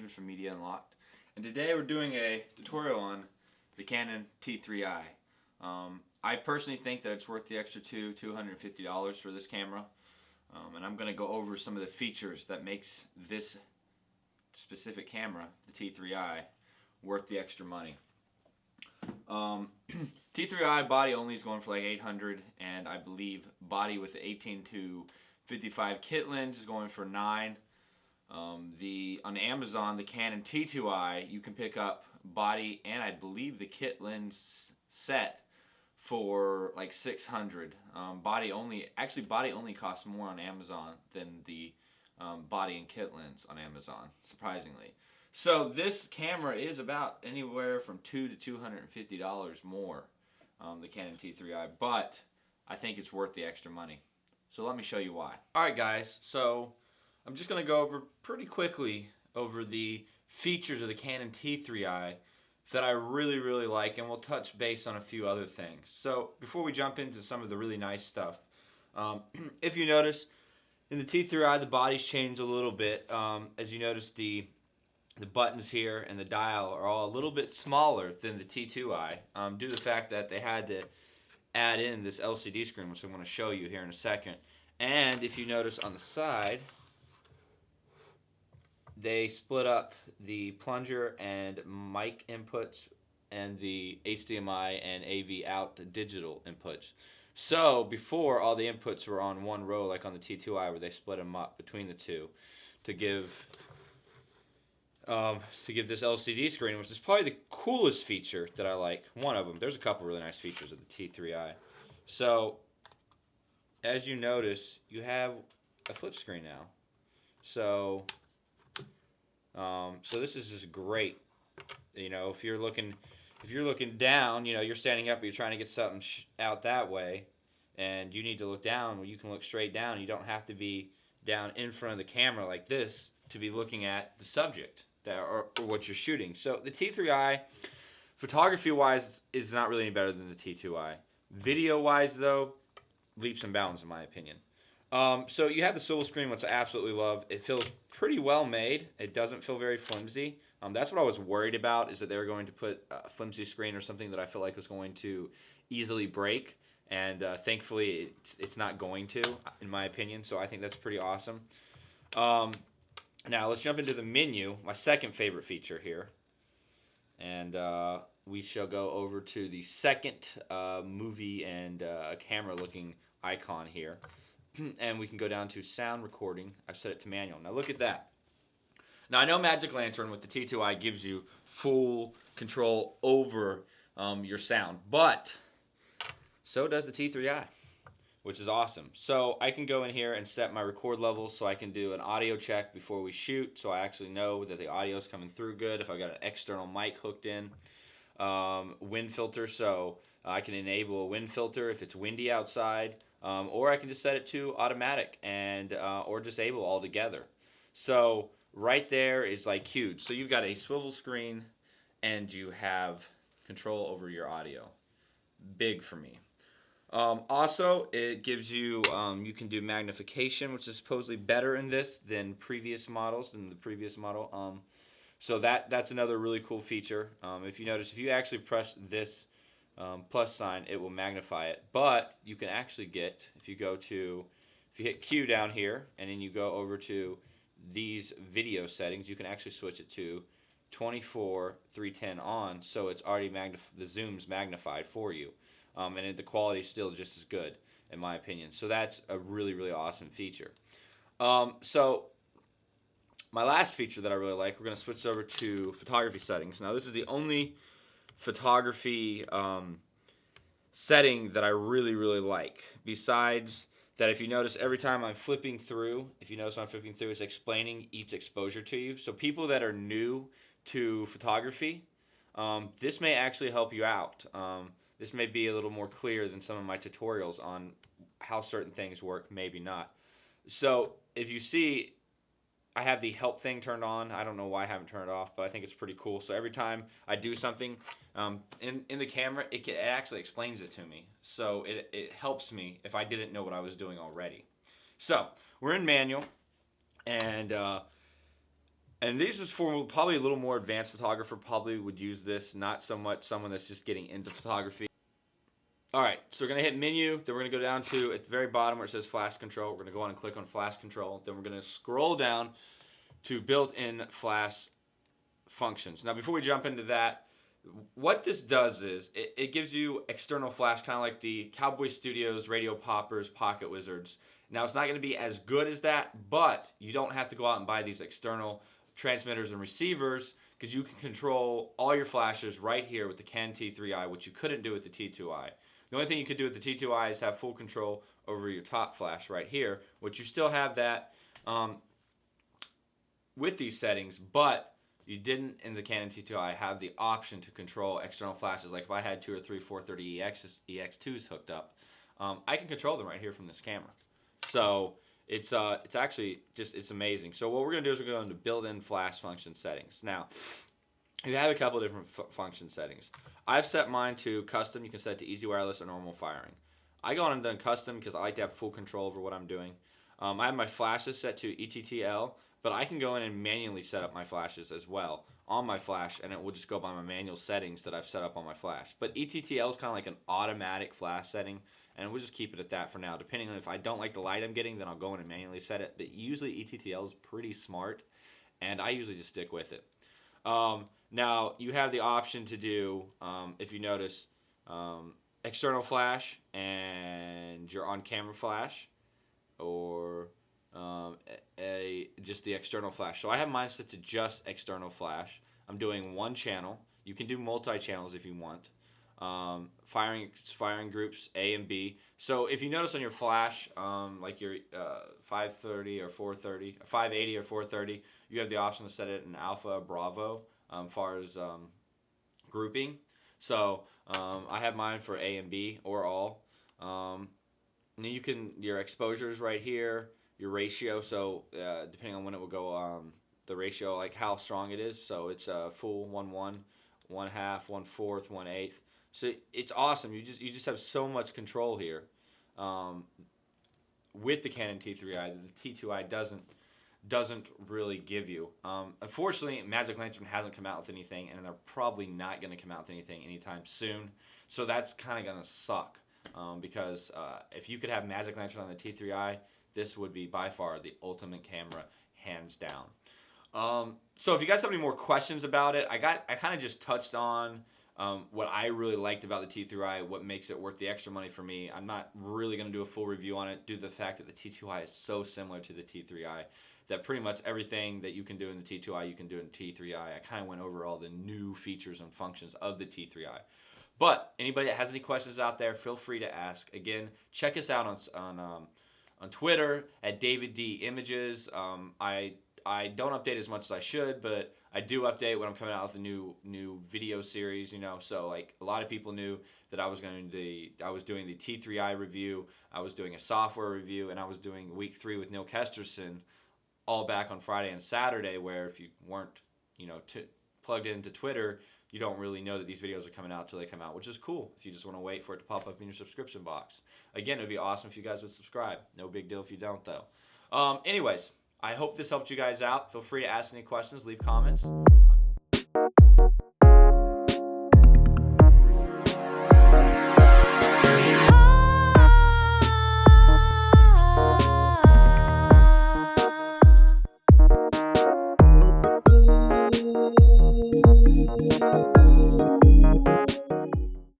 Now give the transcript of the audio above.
David from Media Unlocked, and today we're doing a tutorial on the Canon T3i. I personally think that it's worth the extra $250 for this camera, and I'm going to go over some of the features that makes this specific camera, the T3i, worth the extra money. T3i body only is going for like $800, and I believe body with the 18 to 55 kit lens is going for $9. On Amazon, the Canon T2I, you can pick up body and I believe the kit lens set for like $600. Body only costs more on Amazon than the body and kit lens on Amazon, surprisingly. So this camera is about anywhere from $200 to $250 more, the Canon T3i, but I think it's worth the extra money. So let me show you why. Alright guys, so I'm just going to go over pretty quickly over the features of the Canon T3i that I really like, and we'll touch base on a few other things. So before we jump into some of the really nice stuff, if you notice, in the T3i the body's changed a little bit. As you notice, the buttons here and the dial are all a little bit smaller than the T2i, due to the fact that they had to add in this LCD screen, which I'm going to show you here in a second. And if you notice on the side, they split up the plunger and mic inputs and the HDMI and AV out digital inputs. So before, all the inputs were on one row like on the T2i, where they split them up between the two to give this LCD screen, which is probably the coolest feature that I like. One of them. There's a couple really nice features of the T3i. So as you notice, you have a flip screen now. So this is just great. You know, if you're looking down, you know, you're standing up, you're trying to get something out that way, and you need to look down. Well, you can look straight down. You don't have to be down in front of the camera like this to be looking at the subject or what you're shooting. So the T3i, photography-wise, is not really any better than the T2i. Video-wise, though, leaps and bounds in my opinion. So you have the swivel screen, which I absolutely love. It feels pretty well made. It doesn't feel very flimsy. That's what I was worried about, is that they were going to put a flimsy screen or something that I feel like was going to easily break. And thankfully, it's not going to, in my opinion. So I think that's pretty awesome. Now let's jump into the menu, my second favorite feature here. And we shall go over to the second movie and camera looking icon here. And we can go down to sound recording. I've set it to manual. Now look at that. Now I know Magic Lantern with the T2i gives you full control over your sound, but so does the T3i, which is awesome. So I can go in here and set my record levels, so I can do an audio check before we shoot, so I actually know that the audio is coming through good. If I've got an external mic hooked in, wind filter, so I can enable a wind filter if it's windy outside. Or I can just set it to automatic and or disable altogether. So right there is like huge. So you've got a swivel screen and you have control over your audio. Big for me. Also, it gives you you can do magnification, which is supposedly better in this than previous models, than the previous model. So that's another really cool feature. If you notice, if you actually press this plus sign, it will magnify it. But you can actually get, if you hit Q down here and then you go over to these video settings, you can actually switch it to 24:310 on, so it's already the zoom's magnified for you, and the quality is still just as good in my opinion. So that's a really awesome feature. So my last feature that I really like, we're going to switch over to photography settings. Now this is the only photography setting that I really like. Besides that, if you notice, every time I'm flipping through, it's explaining each exposure to you. So people that are new to photography, this may actually help you out. This may be a little more clear than some of my tutorials on how certain things work, maybe not. So if you see, I have the help thing turned on. I don't know why I haven't turned it off, but I think it's pretty cool. So every time I do something in the camera, it actually explains it to me. So it helps me if I didn't know what I was doing already. So we're in manual, and And this is for probably a little more advanced photographer probably would use this, not so much someone that's just getting into photography. All right, so we're going to hit menu, then we're going to go down to at the very bottom where it says flash control. We're going to go on and click on flash control. Then we're going to scroll down to built-in flash functions. Now, before we jump into that, what this does is it gives you external flash, kind of like the Cowboy Studios, Radio Poppers, Pocket Wizards. Now, it's not going to be as good as that, but you don't have to go out and buy these external transmitters and receivers because you can control all your flashes right here with the Canon T3i, which you couldn't do with the T2i. The only thing you could do with the T2i is have full control over your top flash right here, which you still have that with these settings, but you didn't in the Canon T2i have the option to control external flashes. Like if I had 2 or 3 430 EX2s hooked up, I can control them right here from this camera. So it's actually just, it's amazing. So what we're going to do is we're going to built-in flash function settings. Now, you have a couple of different function settings. I've set mine to custom. You can set it to easy wireless or normal firing. I go on and done custom because I like to have full control over what I'm doing. I have my flashes set to ETTL, but I can go in and manually set up my flashes as well on my flash, and it will just go by my manual settings that I've set up on my flash. But ETTL is kind of like an automatic flash setting, and we'll just keep it at that for now. Depending on if I don't like the light I'm getting, then I'll go in and manually set it. But usually ETTL is pretty smart, and I usually just stick with it. Now, you have the option to do, if you notice, external flash and your on-camera flash, or just the external flash. So I have mine set to just external flash. I'm doing one channel. You can do multi-channels if you want. Firing groups A and B. So if you notice on your flash, like your 530 or 430, 580 or 430, you have the option to set it in alpha, bravo, as far as grouping. So I have mine for A and B or all. And then you can, your exposure is right here, your ratio. So depending on when it will go, the ratio, like how strong it is. So it's full 1/1, 1/2, 1/4, 1/8. So it's awesome. You just have so much control here with the Canon T3i that the T2i doesn't really give you. Unfortunately, Magic Lantern hasn't come out with anything, and they're probably not going to come out with anything anytime soon. So that's kind of going to suck because if you could have Magic Lantern on the T3i, this would be by far the ultimate camera, hands down. So if you guys have any more questions about it, I kind of just touched on what I really liked about the T3i, what makes it worth the extra money for me. I'm not really going to do a full review on it due to the fact that the T2i is so similar to the T3i that pretty much everything that you can do in the T2i, you can do in the T3i. I kind of went over all the new features and functions of the T3i. But anybody that has any questions out there, feel free to ask. Again, check us out on Twitter at DAVIDDIMAGES. I don't update as much as I should, but I do update when I'm coming out with a new video series, you know. So like a lot of people knew that I was doing the T3i review, I was doing a software review, and I was doing week 3 with Neil Kesterson, all back on Friday and Saturday. Where if you weren't, you know, plugged into Twitter, you don't really know that these videos are coming out till they come out, which is cool if you just want to wait for it to pop up in your subscription box. Again, it would be awesome if you guys would subscribe. No big deal if you don't, though. Anyways, I hope this helped you guys out. Feel free to ask any questions, leave comments.